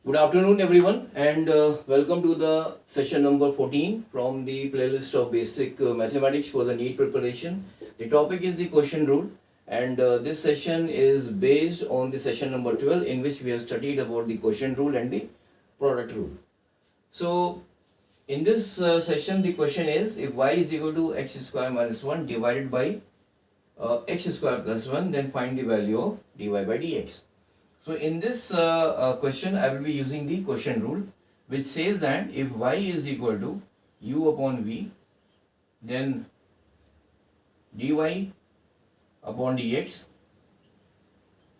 Good afternoon, everyone, and welcome to the session number 14 from the playlist of basic mathematics for the NEET preparation. The topic is the quotient rule, and this session is based on the session number 12, in which we have studied about the quotient rule and the product rule. So, in this session, the question is, if y is equal to x square minus 1 divided by x square plus 1, then find the value of dy by dx. So in this question, I will be using the quotient rule, which says that if y is equal to u upon v, then dy upon dx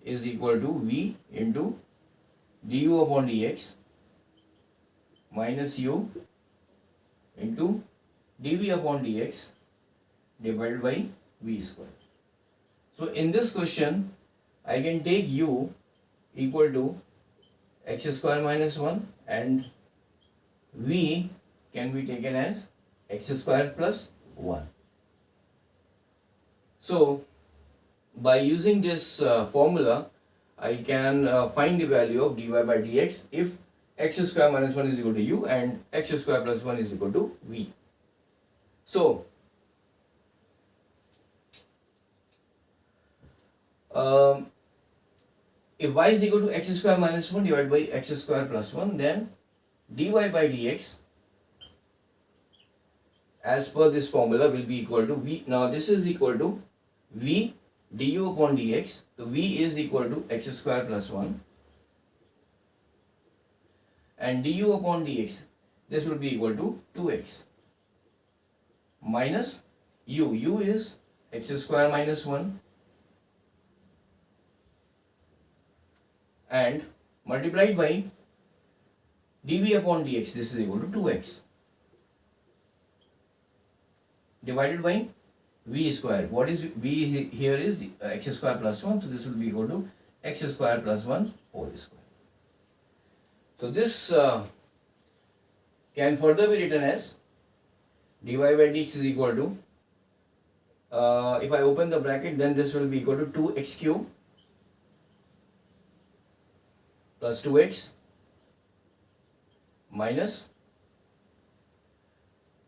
is equal to v into du upon dx minus u into dv upon dx divided by v square. So in this question, I can take u equal to x square minus 1 and v can be taken as x square plus 1. So by using this formula, I can find the value of dy by dx if x square minus 1 is equal to u and x square plus 1 is equal to v. So if y is equal to x square minus 1 divided by x square plus 1, then dy by dx as per this formula will be equal to v. Now this is equal to v du upon dx. So v is equal to x square plus 1 and du upon dx, this will be equal to 2x minus u. U is x square minus 1 and multiplied by dv upon dx, this is equal to 2x divided by v square. What is v here is x square plus 1, so this will be equal to x square plus 1 whole square. So this can further be written as dy by dx is equal to, if I open the bracket, then this will be equal to 2x cube plus 2x minus,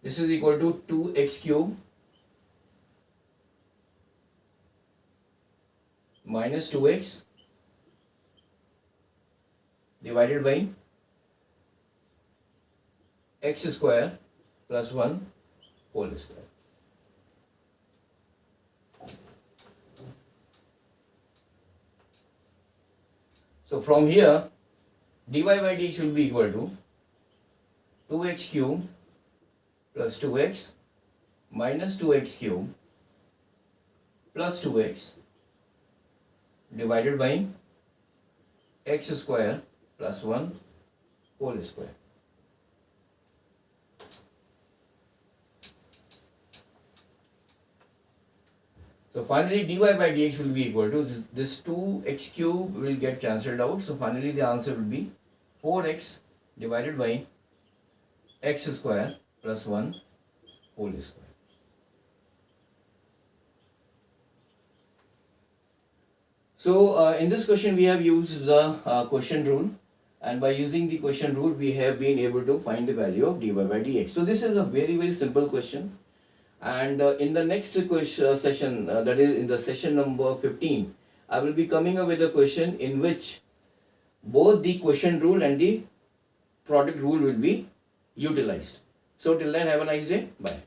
this is equal to 2x cube minus 2x divided by x square plus 1 whole square. So from here, dy by dx will be equal to 2x cube plus 2x minus 2x cube plus 2x divided by x square plus 1 whole square. So finally dy by dx will be equal to this 2x cube will get cancelled out. So finally the answer will be 4x divided by x square plus 1 whole square. So in this question we have used the quotient rule, and by using the quotient rule we have been able to find the value of dy by dx. So this is a very simple question. And in the next session, that is in the session number 15, I will be coming up with a question in which both the quotient rule and the product rule will be utilized. So till then, have a nice day. Bye.